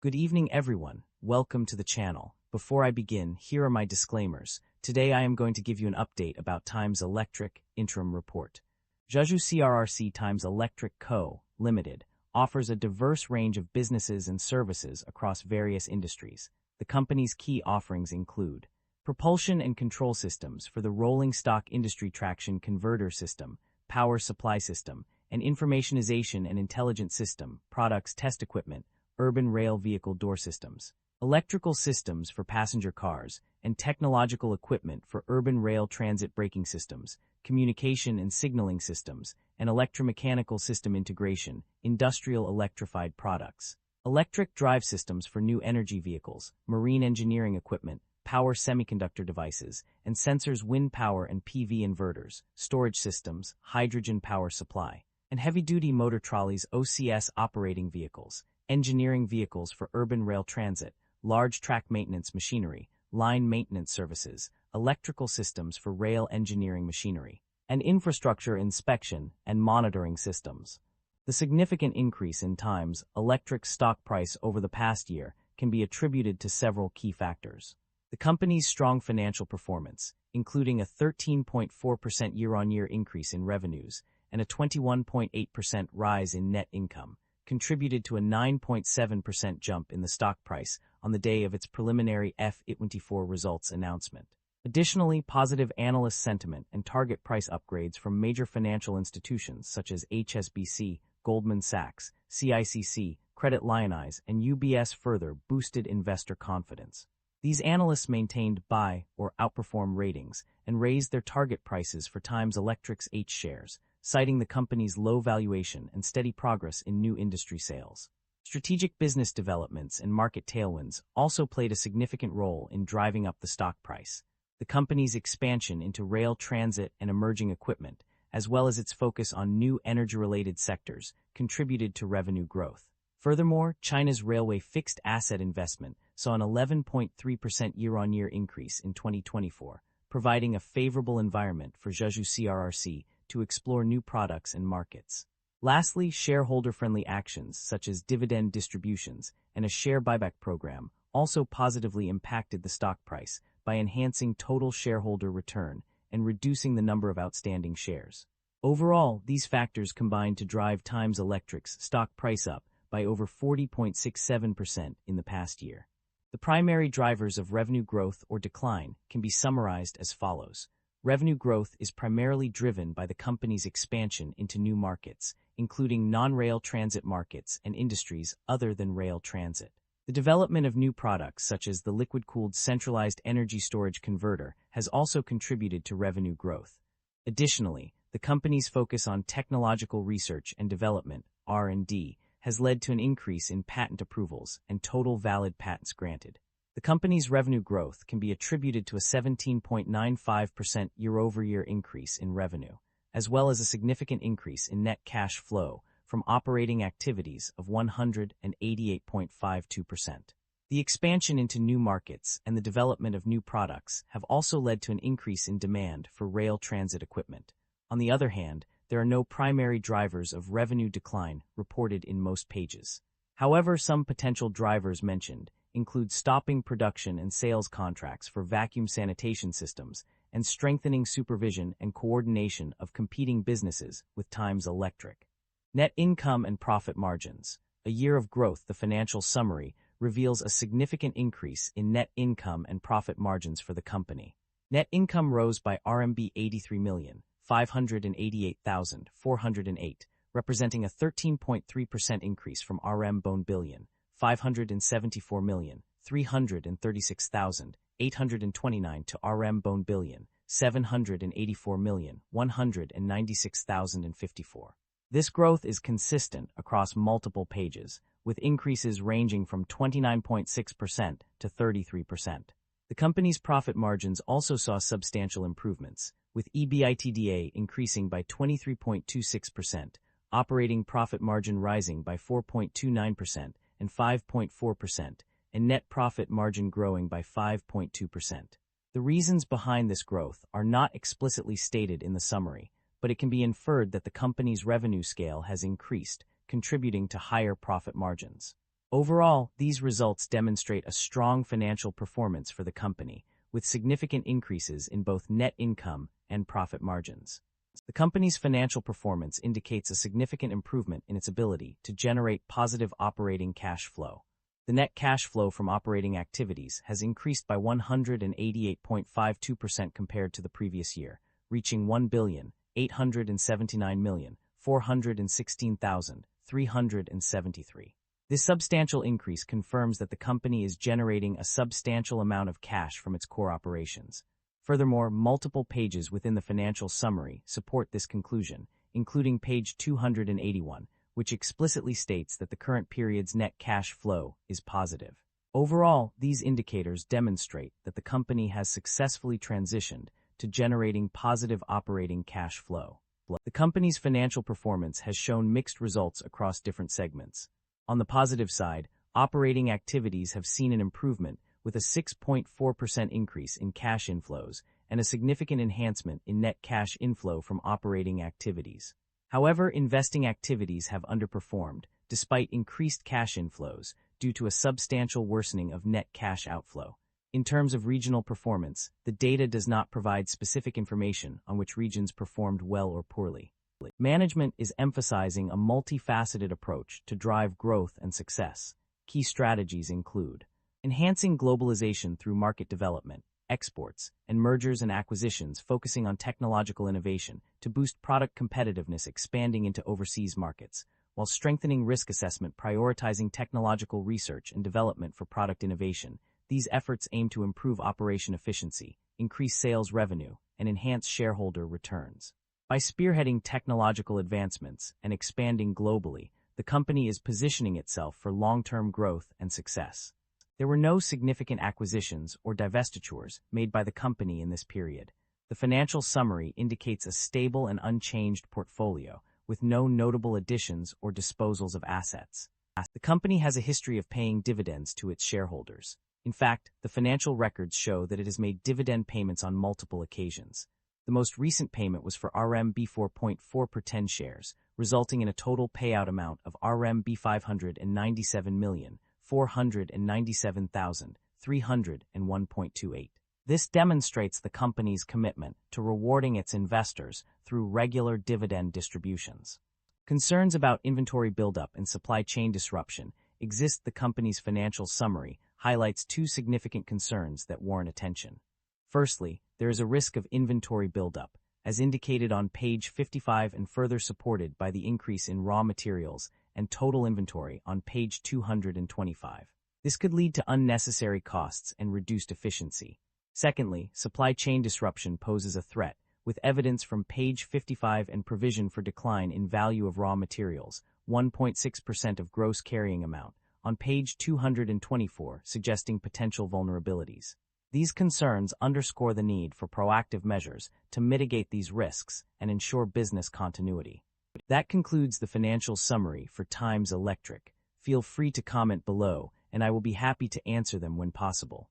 Good evening, everyone. Welcome to the channel. Before I begin, here are my disclaimers. Today I am going to give you an update about Times Electric interim report. Jeju CRRC Times Electric Co., Limited, offers a diverse range of businesses and services across various industries. The company's key offerings include propulsion and control systems for the rolling stock industry traction converter system, power supply system, and informationization and intelligence system, products test equipment, urban rail vehicle door systems, electrical systems for passenger cars, and technological equipment for urban rail transit braking systems, communication and signaling systems, and electromechanical system integration, industrial electrified products, electric drive systems for new energy vehicles, marine engineering equipment, power semiconductor devices, and sensors, wind power and PV inverters, storage systems, hydrogen power supply, and heavy-duty motor trolleys OCS operating vehicles, engineering vehicles for urban rail transit, large track maintenance machinery, line maintenance services, electrical systems for rail engineering machinery, and infrastructure inspection and monitoring systems. The significant increase in Times Electric's stock price over the past year can be attributed to several key factors. The company's strong financial performance, including a 13.4% year-on-year increase in revenues and a 21.8% rise in net income, contributed to a 9.7% jump in the stock price on the day of its preliminary FY24 results announcement. Additionally, positive analyst sentiment and target price upgrades from major financial institutions such as HSBC, Goldman Sachs, CICC, Credit Lyonnais, and UBS further boosted investor confidence. These analysts maintained buy or outperform ratings and raised their target prices for Times Electric's H shares, citing the company's low valuation and steady progress in new industry sales. Strategic business developments and market tailwinds also played a significant role in driving up the stock price. The company's expansion into rail transit and emerging equipment, as well as its focus on new energy-related sectors, contributed to revenue growth. Furthermore, China's railway fixed asset investment saw an 11.3% year-on-year increase in 2024, providing a favorable environment for Jeju CRRC to explore new products and markets. Lastly, shareholder-friendly actions such as dividend distributions and a share buyback program also positively impacted the stock price by enhancing total shareholder return and reducing the number of outstanding shares. Overall, these factors combined to drive Times Electric's stock price up by over 40.67% in the past year. The primary drivers of revenue growth or decline can be summarized as follows. Revenue growth is primarily driven by the company's expansion into new markets, including non-rail transit markets and industries other than rail transit. The development of new products such as the liquid-cooled centralized energy storage converter has also contributed to revenue growth. Additionally, the company's focus on technological research and development, R&D, has led to an increase in patent approvals and total valid patents granted. The company's revenue growth can be attributed to a 17.95% year-over-year increase in revenue, as well as a significant increase in net cash flow from operating activities of 188.52%. The expansion into new markets and the development of new products have also led to an increase in demand for rail transit equipment. On the other hand, there are no primary drivers of revenue decline reported in most pages. However, some potential drivers mentioned include stopping production and sales contracts for vacuum sanitation systems and strengthening supervision and coordination of competing businesses with Times Electric. Net income and profit margins. A year of growth. The financial summary reveals a significant increase in net income and profit margins for the company. Net income rose by RMB 83,588,408, representing a 13.3% increase from RMB 1,574,336,829 to RMB 784,196,054. This growth is consistent across multiple pages, with increases ranging from 29.6% to 33%. The company's profit margins also saw substantial improvements, with EBITDA increasing by 23.26%, operating profit margin rising by 4.29% and 5.4%, and net profit margin growing by 5.2%. The reasons behind this growth are not explicitly stated in the summary, but it can be inferred that the company's revenue scale has increased, contributing to higher profit margins. Overall, these results demonstrate a strong financial performance for the company, with significant increases in both net income and profit margins. The company's financial performance indicates a significant improvement in its ability to generate positive operating cash flow. The net cash flow from operating activities has increased by 188.52% compared to the previous year, reaching 1,879,416,373. This substantial increase confirms that the company is generating a substantial amount of cash from its core operations. Furthermore, multiple pages within the financial summary support this conclusion, including page 281, which explicitly states that the current period's net cash flow is positive. Overall, these indicators demonstrate that the company has successfully transitioned to generating positive operating cash flow. The company's financial performance has shown mixed results across different segments. On the positive side, operating activities have seen an improvement with a 6.4% increase in cash inflows and a significant enhancement in net cash inflow from operating activities. However, investing activities have underperformed, despite increased cash inflows, due to a substantial worsening of net cash outflow. In terms of regional performance, the data does not provide specific information on which regions performed well or poorly. Management is emphasizing a multifaceted approach to drive growth and success. Key strategies include enhancing globalization through market development, exports, and mergers and acquisitions, focusing on technological innovation to boost product competitiveness, expanding into overseas markets, while strengthening risk assessment, prioritizing technological research and development for product innovation. These efforts aim to improve operation efficiency, increase sales revenue, and enhance shareholder returns. By spearheading technological advancements and expanding globally, the company is positioning itself for long-term growth and success. There were no significant acquisitions or divestitures made by the company in this period. The financial summary indicates a stable and unchanged portfolio, with no notable additions or disposals of assets. The company has a history of paying dividends to its shareholders. In fact, the financial records show that it has made dividend payments on multiple occasions. The most recent payment was for RMB 4.4 per 10 shares, resulting in a total payout amount of RMB 597,497,301.28. This demonstrates the company's commitment to rewarding its investors through regular dividend distributions. Concerns about inventory buildup and supply chain disruption exist. The company's financial summary highlights two significant concerns that warrant attention. Firstly, there is a risk of inventory buildup, as indicated on page 55 and further supported by the increase in raw materials and total inventory on page 225. This could lead to unnecessary costs and reduced efficiency. Secondly, supply chain disruption poses a threat, with evidence from page 55 and provision for decline in value of raw materials, 1.6% of gross carrying amount, on page 224, suggesting potential vulnerabilities. These concerns underscore the need for proactive measures to mitigate these risks and ensure business continuity. That concludes the financial summary for Times Electric. Feel free to comment below, and I will be happy to answer them when possible.